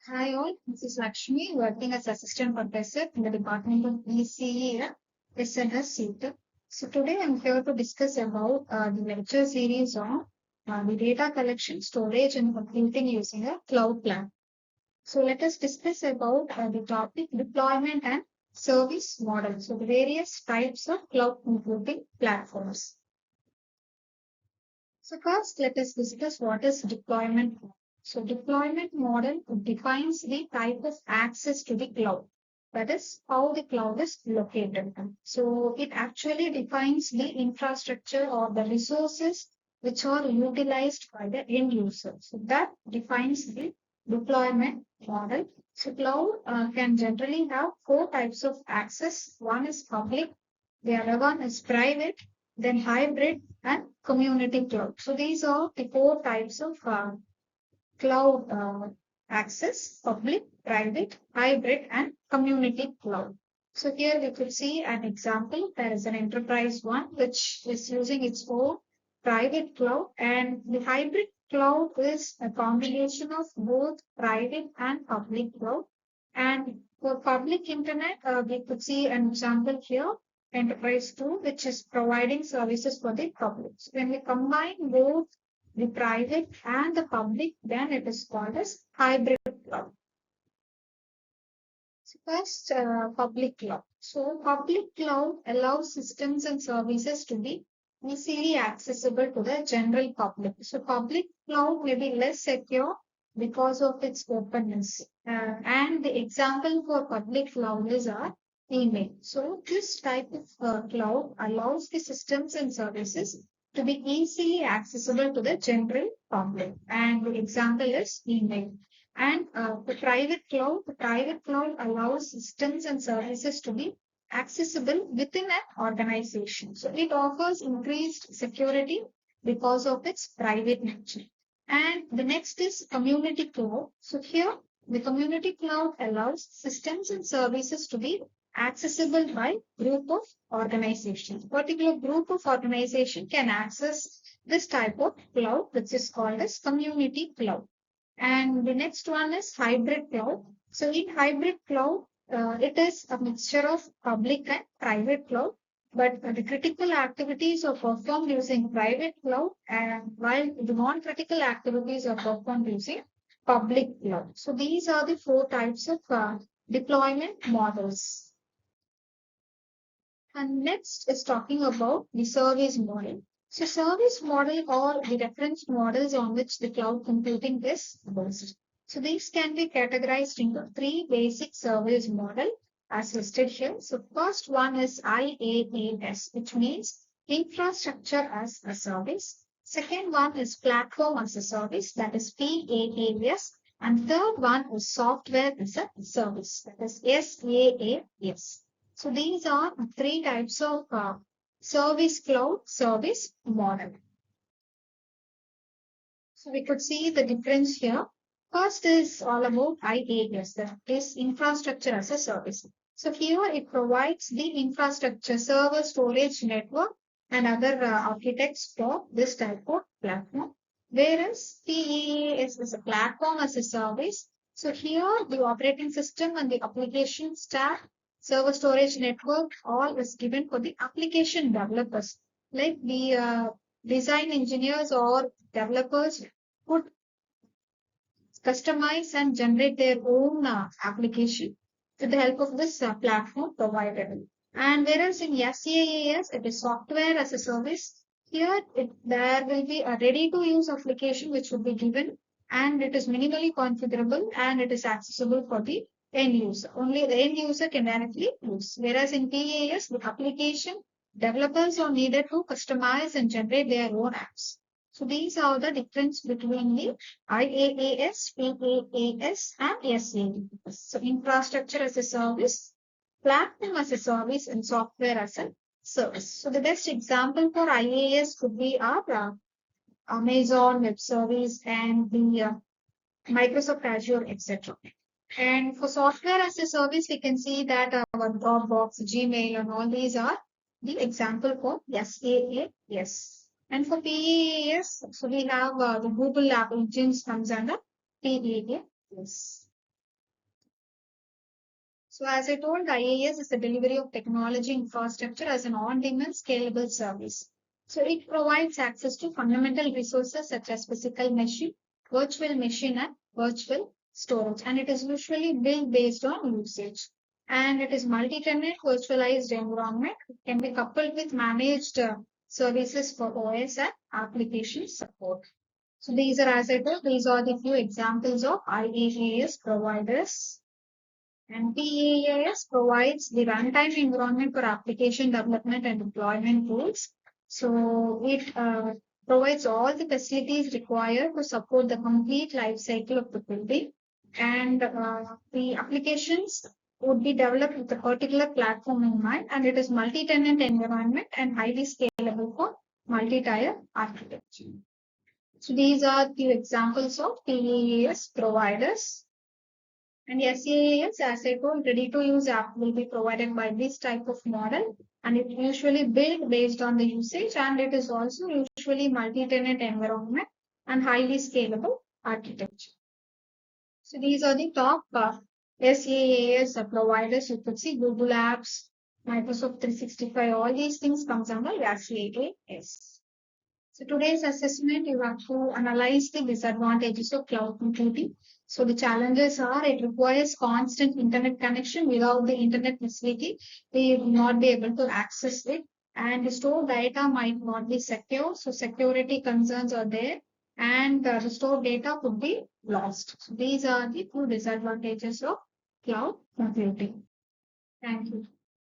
Hi all, this is Lakshmi working as assistant professor in the Department of ECE at SNS. So today I'm here to discuss about the lecture series on the data collection, storage and computing using a cloud plan. So let us discuss about the topic deployment and service model. So the various types of cloud computing platforms. So first, let us discuss what is deployment model. So deployment model defines the type of access to the cloud. That is how the cloud is located. So it actually defines the infrastructure or the resources which are utilized by the end user. So that defines the deployment model. So cloud can generally have four types of access. One is public, the other one is private, then hybrid and community cloud. So these are the four types of cloud access: public, private, hybrid, and community cloud. So here we could see an example. There is an enterprise one which is using its own private cloud, and the hybrid cloud is a combination of both private and public cloud. And for public internet, we could see an example here, enterprise 2, which is providing services for the public. So when we combine both the private and the public, then it is called as hybrid cloud. So first, public cloud. So public cloud allows systems and services to be easily accessible to the general public. So public cloud may be less secure because of its openness. And the example for public cloud is our email. So this type of cloud allows the systems and services to be easily accessible to the general public. And the example is email. And the private cloud allows systems and services to be accessible within an organization. So it offers increased security because of its private nature. And the next is community cloud. So here the community cloud allows systems and services to be accessible by group of organizations. Particular group of organization can access this type of cloud, which is called as community cloud. And the next one is hybrid cloud. So in hybrid cloud, it is a mixture of public and private cloud, but the critical activities are performed using private cloud, and while the non-critical activities are performed using public cloud. So these are the four types of deployment models. And next is talking about the service model. So service model or the reference models on which the cloud computing is based. So these can be categorized into three basic service model as listed here. So first one is IaaS, which means infrastructure as a service. Second one is platform as a service, that is PaaS. And third one is software as a service, that is SaaS. So these are three types of service cloud service model. So we could see the difference here. First is all about IaaS, that is infrastructure as a service. So here it provides the infrastructure, server, storage, network, and other architects for this type of platform. Whereas PaaS is a platform as a service. So here the operating system and the application stack, server, storage, network, all is given for the application developers, like the design engineers or developers could customize and generate their own application with the help of this platform provided. And whereas in SaaS, it is software as a service. Here, there will be a ready-to-use application which will be given, and it is minimally configurable and it is accessible for the end user. Only the end user can directly use. Whereas in PaaS, the application developers are needed to customize and generate their own apps. So these are the difference between the IaaS, PaaS, and SaaS. So infrastructure as a service, platform as a service, and software as a service. So the best example for IaaS could be our Amazon Web Service and the Microsoft Azure, etc. And for software as a service, we can see that our Dropbox, Gmail, and all these are the example for SaaS. And for PaaS, so we have the Google App Engines comes under PaaS. So as I told, IaaS is the delivery of technology infrastructure as an on-demand scalable service. So it provides access to fundamental resources such as physical machine, virtual machine, and virtual storage. And it is usually built based on usage. And it is multi-tenant virtualized environment. It can be coupled with managed services for OS and application support. So these are, as I told, these are the few examples of IaaS providers. And PaaS provides the runtime environment for application development and deployment tools. So it provides all the facilities required to support the complete life cycle of the building. And the applications would be developed with a particular platform in mind, and it is multi-tenant environment and highly scalable for multi-tier architecture. So these are few examples of PaaS providers. And SaaS, as I told, ready-to-use app will be provided by this type of model, and it usually built based on the usage, and it is also usually multi-tenant environment and highly scalable architecture. So these are the top SaaS providers. You could see Google Apps, Microsoft 365, all these things comes under SaaS. So today's assessment, you have to analyze the disadvantages of cloud computing. So the challenges are it requires constant internet connection. Without the internet facility, we will not be able to access it. And the stored data might not be secure. So security concerns are there. And the stored data could be lost. So these are the two disadvantages of cloud computing. Thank you.